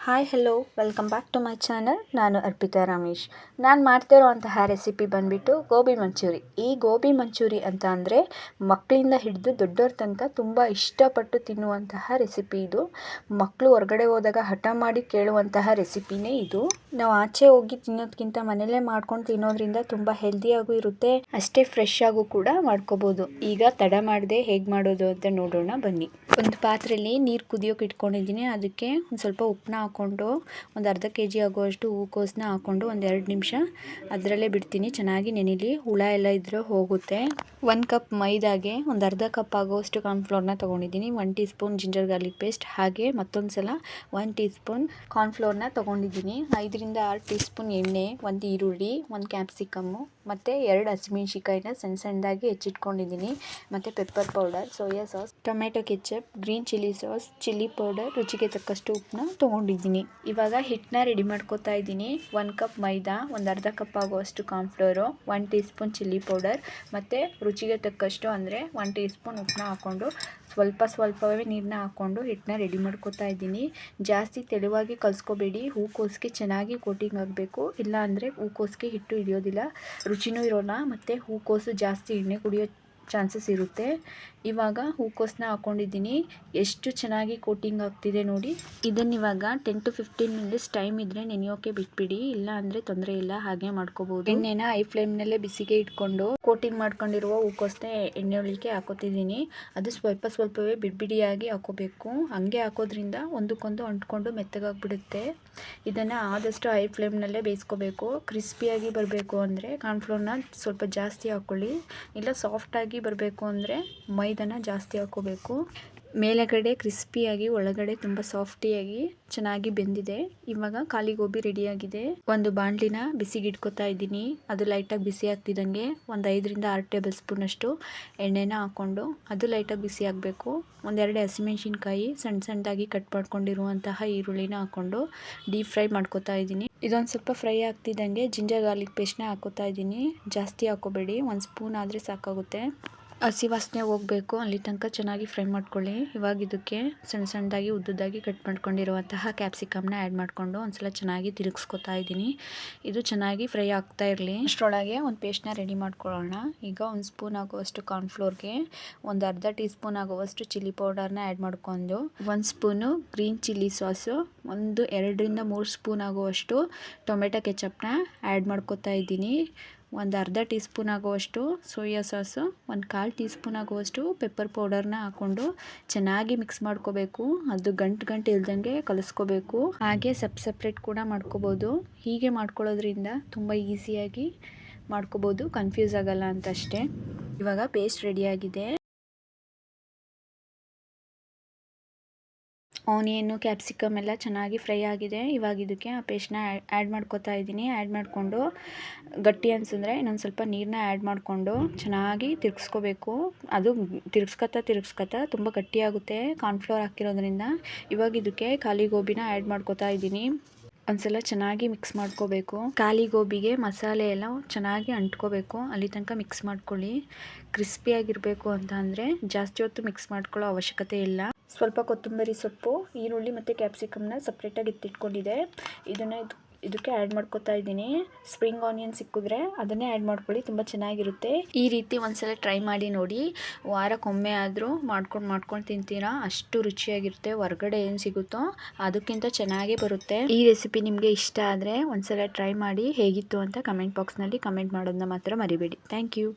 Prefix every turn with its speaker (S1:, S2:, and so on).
S1: Hi hello welcome back to my channel. ನಾನು ಅರ್ಪಿತಾ ರಮೇಶ್. ನಾನು ಮಾಡ್ತಿರೋಂತಹ recipe ಬಂದುಬಿಟ್ಟು ಗೋಬಿ ಮಂಚೂರಿ. ಈ ಗೋಬಿ ಮಂಚೂರಿ ಅಂತ ಅಂದರೆ ಮಕ್ಕಳಿಂದ ಹಿಡಿದು ದೊಡ್ಡವ್ರ ತನಕ ತುಂಬ ಇಷ್ಟಪಟ್ಟು ತಿನ್ನುವಂತಹ ರೆಸಿಪಿ ಇದು. ಮಕ್ಕಳು ಹೊರಗಡೆ ಹೋದಾಗ ಹಠ ಮಾಡಿ ಕೇಳುವಂತಹ ರೆಸಿಪಿನೇ ಇದು. ನಾವು ಆಚೆ ಹೋಗಿ ತಿನ್ನೋದಕ್ಕಿಂತ ಮನೆಯಲ್ಲೇ ಮಾಡ್ಕೊಂಡು ತಿನ್ನೋದ್ರಿಂದ ತುಂಬ ಹೆಲ್ದಿಯಾಗೂ ಇರುತ್ತೆ, ಅಷ್ಟೇ ಫ್ರೆಶ್ ಆಗೂ ಕೂಡ ಮಾಡ್ಕೋಬೋದು. ಈಗ ತಡ ಮಾಡದೆ ಹೇಗೆ ಮಾಡೋದು ಅಂತ ನೋಡೋಣ ಬನ್ನಿ. ಒಂದು ಪಾತ್ರೆಯಲ್ಲಿ ನೀರು ಕುದಿಯೋಕೆ ಇಟ್ಕೊಂಡಿದ್ದೀನಿ. ಅದಕ್ಕೆ ಒಂದು ಸ್ವಲ್ಪ ಉಪ್ಪನ್ನ ಹಾಕ್ಕೊಂಡು ಒಂದು ಅರ್ಧ kg ಆಗುವಷ್ಟು ಹೂಕೋಸನ್ನ ಹಾಕ್ಕೊಂಡು ಒಂದು 2 ನಿಮಿಷ ಅದರಲ್ಲೇ ಬಿಡ್ತೀನಿ, ಚೆನ್ನಾಗಿ ನೆನಿಲಿ, ಹುಳ ಎಲ್ಲ ಇದ್ದರೆ ಹೋಗುತ್ತೆ. 1 ಕಪ್ ಮೈದಾಗೆ ಒಂದು ಅರ್ಧ ಕಪ್ ಆಗುವಷ್ಟು ಕಾರ್ನ್ಫ್ಲೋರ್ನ ತೊಗೊಂಡಿದ್ದೀನಿ. 1 tea spoon ginger garlic paste, ಹಾಗೆ ಮತ್ತೊಂದು ಸಲ 1 ಟೀ ಸ್ಪೂನ್ ಕಾರ್ನ್ಫ್ಲೋರ್ನ ತೊಗೊಂಡಿದ್ದೀನಿ. 5 ರಿಂದ 6 ಟೀ ಸ್ಪೂನ್ ಎಣ್ಣೆ, 1 ಈರುಳ್ಳಿ, 1 ಕ್ಯಾಪ್ಸಿಕಮ್ಮು ಮತ್ತು 2 ಹಸಿಮೆಣ್ಸಿಕಾಯಿನ ಸಣ್ಣದಾಗಿ ಹೆಚ್ಚಿಟ್ಕೊಂಡಿದ್ದೀನಿ. ಮತ್ತು pepper powder, soya sauce, tomato ketchup, green chilli sauce, chilli powder, ರುಚಿಗೆ ತಕ್ಕಷ್ಟು ಉಪ್ಪನ್ನ ತೊಗೊಂಡಿದ್ದೀನಿ. ಇವಾಗ ಹಿಟ್ಟನ್ನ ರೆಡಿ ಮಾಡ್ಕೋತಾ ಇದ್ದೀನಿ. 1 ಕಪ್ ಮೈದಾ, ಒಂದು ಅರ್ಧ ಕಪ್ ಆಗುವಷ್ಟು cornflour, 1 tea spoon chilli powder ಮತ್ತು ರುಚಿಗೆ ತಕ್ಕಷ್ಟು ಅಂದರೆ 1 ಟೀ ಸ್ಪೂನ್ ಉಪ್ಪನ್ನ ಹಾಕ್ಕೊಂಡು ಸ್ವಲ್ಪವೇ ನೀರನ್ನ ಹಾಕ್ಕೊಂಡು ಹಿಟ್ಟನ್ನ ರೆಡಿ ಮಾಡ್ಕೋತಾ ಇದ್ದೀನಿ. ಜಾಸ್ತಿ ತೆಳುವಾಗಿ ಕಲಿಸ್ಕೋಬೇಡಿ, ಹೂಕೋಸಿಗೆ ಚೆನ್ನಾಗಿ ಕೋಟಿಂಗ್ ಆಗಬೇಕು, ಇಲ್ಲ ಅಂದರೆ ಹೂಕೋಸಿಗೆ ಹಿಟ್ಟು ಹಿಡಿಯೋದಿಲ್ಲ, ರುಚಿನೂ ಇರೋಲ್ಲ, ಮತ್ತು ಹೂಕೋಸು ಜಾಸ್ತಿ ಎಣ್ಣೆ ಕುಡಿಯೋ ಚಾನ್ಸಸ್ ಇರುತ್ತೆ. ಇವಾಗ ಹೂಕೋಸನ್ನ ಹಾಕ್ಕೊಂಡಿದ್ದೀನಿ. ಎಷ್ಟು ಚೆನ್ನಾಗಿ ಕೋಟಿಂಗ್ ಆಗ್ತಿದೆ ನೋಡಿ. ಇದನ್ನಿವಾಗ 10 to 15 ಮಿನಿಟ್ಸ್ ಟೈಮ್ ಇದ್ದರೆ ನೆನೆಯೋಕೆ ಬಿಟ್ಬಿಡಿ, ಇಲ್ಲ ಅಂದರೆ ತೊಂದರೆ ಇಲ್ಲ, ಹಾಗೆ ಮಾಡ್ಕೋಬೋದು. ಎಣ್ಣೆನ ಹೈ ಫ್ಲೇಮ್ನಲ್ಲೇ ಬಿಸಿಗೆ ಇಟ್ಕೊಂಡು ಕೋಟಿಂಗ್ ಮಾಡ್ಕೊಂಡಿರುವ ಹೂಕೋಸನ್ನ ಎಣ್ಣೆ ಒಳಗೆ ಹಾಕೋತಿದ್ದೀನಿ. ಅದು ಸ್ವಲ್ಪವೇ ಬಿಡಿಯಾಗಿ ಹಾಕೋಬೇಕು. ಹಂಗೆ ಹಾಕೋದ್ರಿಂದ ಒಂದಕ್ಕೊಂದು ಅಂಟ್ಕೊಂಡು ಮೆತ್ತಗಾಗ್ಬಿಡುತ್ತೆ. ಇದನ್ನು ಆದಷ್ಟು ಹೈ ಫ್ಲೇಮ್ನಲ್ಲೇ ಬೇಯಿಸ್ಕೋಬೇಕು. ಕ್ರಿಸ್ಪಿಯಾಗಿ ಬರಬೇಕು ಅಂದರೆ ಕಾರ್ನ್ಫ್ಲೋರ್ನ ಸ್ವಲ್ಪ ಜಾಸ್ತಿ ಹಾಕ್ಕೊಳ್ಳಿ, ಇಲ್ಲ ಸಾಫ್ಟಾಗಿ ಬರಬೇಕು ಅಂದರೆ ಮೈದಾನ ಜಾಸ್ತಿ ಹಾಕೋಬೇಕು. ಮೇಲೆಗಡೆ ಕ್ರಿಸ್ಪಿಯಾಗಿ, ಒಳಗಡೆ ತುಂಬ ಸಾಫ್ಟಿಯಾಗಿ ಚೆನ್ನಾಗಿ ಬೆಂದಿದೆ. ಇವಾಗ ಖಾಲಿ ಗೋಬಿ ರೆಡಿಯಾಗಿದೆ. ಒಂದು ಬಾಣಲಿನ ಬಿಸಿಗೆ ಇಟ್ಕೋತಾ ಇದ್ದೀನಿ. ಅದು ಲೈಟಾಗಿ ಬಿಸಿ ಆಗ್ತಿದ್ದಂಗೆ ಒಂದು 5 ರಿಂದ 6 ಟೇಬಲ್ ಸ್ಪೂನ್ ಅಷ್ಟು ಎಣ್ಣೆನ ಹಾಕ್ಕೊಂಡು ಅದು ಲೈಟಾಗಿ ಬಿಸಿ ಆಗಬೇಕು. 1-2 ಹಸಿಮೆಣ್ಸಿನ್ಕಾಯಿ, ಸಣ್ಣದಾಗಿ ಕಟ್ ಮಾಡ್ಕೊಂಡಿರುವಂತಹ ಈರುಳ್ಳಿನ ಹಾಕ್ಕೊಂಡು ಡೀಪ್ ಫ್ರೈ ಮಾಡ್ಕೋತಾ ಇದ್ದೀನಿ. ಇದೊಂದು ಸ್ವಲ್ಪ ಫ್ರೈ ಆಗ್ತಿದ್ದಂಗೆ ಜಿಂಜರ್ ಗಾರ್ಲಿಕ್ ಪೇಸ್ಟ್ನ ಹಾಕೋತಾ ಇದ್ದೀನಿ. ಜಾಸ್ತಿ ಹಾಕೋಬೇಡಿ, 1 ಸ್ಪೂನ್ ಆದರೆ ಸಾಕಾಗುತ್ತೆ. ಹಸಿ ವಾಸನೆ ಹೋಗಬೇಕು, ಅಲ್ಲಿ ತನಕ ಚೆನ್ನಾಗಿ ಫ್ರೈ ಮಾಡ್ಕೊಳ್ಳಿ. ಇವಾಗ ಇದಕ್ಕೆ ಸಣ್ಣದಾಗಿ ಉದ್ದುದಾಗಿ ಕಟ್ ಮಾಡ್ಕೊಂಡಿರುವಂತಹ ಕ್ಯಾಪ್ಸಿಕಮ್ನ ಆ್ಯಡ್ ಮಾಡಿಕೊಂಡು ಒಂದ್ಸಲ ಚೆನ್ನಾಗಿ ತಿರುಗಿಸ್ಕೊತಾ ಇದ್ದೀನಿ. ಇದು ಚೆನ್ನಾಗಿ ಫ್ರೈ ಆಗ್ತಾ ಇರಲಿ. ಅಷ್ಟರೊಳಗೆ ಒಂದು ಪೇಸ್ಟ್ನ ರೆಡಿ ಮಾಡ್ಕೊಳ್ಳೋಣ. ಈಗ 1 ಸ್ಪೂನ್ ಆಗುವಷ್ಟು ಕಾರ್ನ್ಫ್ಲೋರ್ಗೆ ಒಂದು ಅರ್ಧ ಟೀ ಸ್ಪೂನ್ ಆಗುವಷ್ಟು ಚಿಲ್ಲಿ ಪೌಡರ್ನ ಆ್ಯಡ್ ಮಾಡ್ಕೊಂಡು 1 ಸ್ಪೂನು ಗ್ರೀನ್ ಚಿಲ್ಲಿ ಸಾಸು, 2 ರಿಂದ 3 ಸ್ಪೂನ್ ಆಗುವಷ್ಟು ಟೊಮೆಟೊ ಕೆಚಪ್ನ ಆ್ಯಡ್ ಮಾಡ್ಕೋತಾ ಇದ್ದೀನಿ. ಒಂದು ಅರ್ಧ ಟೀ ಸ್ಪೂನ್ ಆಗುವಷ್ಟು ಸೋಯಾ ಸಾಸು, 1/4 ಟೀ ಸ್ಪೂನ್ ಆಗುವಷ್ಟು ಪೆಪ್ಪರ್ ಪೌಡರ್ನ ಹಾಕ್ಕೊಂಡು ಚೆನ್ನಾಗಿ ಮಿಕ್ಸ್ ಮಾಡ್ಕೋಬೇಕು. ಅದು ಗಂಟು ಇಲ್ದಂಗೆ ಕಲಿಸ್ಕೋಬೇಕು. ಹಾಗೆ ಸಪ್ರೇಟ್ ಕೂಡ ಮಾಡ್ಕೋಬೋದು. ಹೀಗೆ ಮಾಡ್ಕೊಳ್ಳೋದ್ರಿಂದ ತುಂಬ ಈಸಿಯಾಗಿ ಮಾಡ್ಕೋಬೋದು, ಕನ್ಫ್ಯೂಸ್ ಆಗಲ್ಲ ಅಂತ ಅಷ್ಟೇ. ಇವಾಗ ಪೇಸ್ಟ್ ರೆಡಿಯಾಗಿದೆ. ಆನಿಯನ್ನು, ಕ್ಯಾಪ್ಸಿಕಮ್ ಎಲ್ಲ ಚೆನ್ನಾಗಿ ಫ್ರೈ ಆಗಿದೆ. ಇವಾಗ ಇದಕ್ಕೆ ಆ ಪೇಸ್ಟ್ನ ಆ್ಯಡ್ ಮಾಡ್ಕೋತಾ ಇದ್ದೀನಿ. ಆ್ಯಡ್ ಮಾಡಿಕೊಂಡು ಗಟ್ಟಿ ಅನಿಸಿದ್ರೆ ಇನ್ನೊಂದು ಸ್ವಲ್ಪ ನೀರನ್ನ ಆ್ಯಡ್ ಮಾಡಿಕೊಂಡು ಚೆನ್ನಾಗಿ ತಿರುಗಿಸ್ಕೋಬೇಕು. ಅದು ತಿರುಗಿಸ್ಕೊತಾ ತುಂಬ ಗಟ್ಟಿಯಾಗುತ್ತೆ ಕಾರ್ನ್ಫ್ಲೋರ್ ಹಾಕಿರೋದ್ರಿಂದ. ಇವಾಗ ಇದಕ್ಕೆ ಖಾಲಿ ಗೋಬಿನ ಆ್ಯಡ್ ಮಾಡ್ಕೋತಾ ಇದ್ದೀನಿ. ಒಂದ್ಸಲ ಚೆನ್ನಾಗಿ ಮಿಕ್ಸ್ ಮಾಡ್ಕೋಬೇಕು. ಖಾಲಿ ಗೋಬಿಗೆ ಮಸಾಲೆ ಎಲ್ಲ ಚೆನ್ನಾಗಿ ಅಂಟ್ಕೋಬೇಕು, ಅಲ್ಲಿ ತನಕ ಮಿಕ್ಸ್ ಮಾಡ್ಕೊಳ್ಳಿ. ಕ್ರಿಸ್ಪಿಯಾಗಿರಬೇಕು ಅಂತ ಅಂದರೆ ಜಾಸ್ತಿ ಹೊತ್ತು ಮಿಕ್ಸ್ ಮಾಡ್ಕೊಳ್ಳೋ ಅವಶ್ಯಕತೆ ಇಲ್ಲ. ಸ್ವಲ್ಪ ಕೊತ್ತಂಬರಿ ಸೊಪ್ಪು, ಈರುಳ್ಳಿ ಮತ್ತು ಕ್ಯಾಪ್ಸಿಕಮ್ನ ಸಪ್ರೇಟಾಗಿ ಎತ್ತಿಟ್ಕೊಂಡಿದೆ. ಇದಕ್ಕೆ ಆ್ಯಡ್ ಮಾಡ್ಕೋತಾ ಇದ್ದೀನಿ. ಸ್ಪ್ರಿಂಗ್ ಆನಿಯನ್ ಸಿಕ್ಕಿದ್ರೆ ಅದನ್ನೇ ಆ್ಯಡ್ ಮಾಡ್ಕೊಳ್ಳಿ, ತುಂಬ ಚೆನ್ನಾಗಿರುತ್ತೆ. ಈ ರೀತಿ ಒಂದ್ಸಲ ಟ್ರೈ ಮಾಡಿ ನೋಡಿ. ವಾರಕ್ಕೊಮ್ಮೆ ಆದರೂ ಮಾಡ್ಕೊಂಡು ತಿಂತೀರಾ, ಅಷ್ಟು ರುಚಿಯಾಗಿರುತ್ತೆ. ಹೊರಗಡೆ ಏನು ಸಿಗುತ್ತೋ ಅದಕ್ಕಿಂತ ಚೆನ್ನಾಗೇ ಬರುತ್ತೆ. ಈ ರೆಸಿಪಿ ನಿಮಗೆ ಇಷ್ಟ ಆದರೆ ಒಂದ್ಸಲ ಟ್ರೈ ಮಾಡಿ, ಹೇಗಿತ್ತು ಅಂತ ಕಮೆಂಟ್ ಬಾಕ್ಸ್ನಲ್ಲಿ ಕಮೆಂಟ್ ಮಾಡೋದನ್ನ ಮಾತ್ರ ಮರಿಬೇಡಿ. Thank you.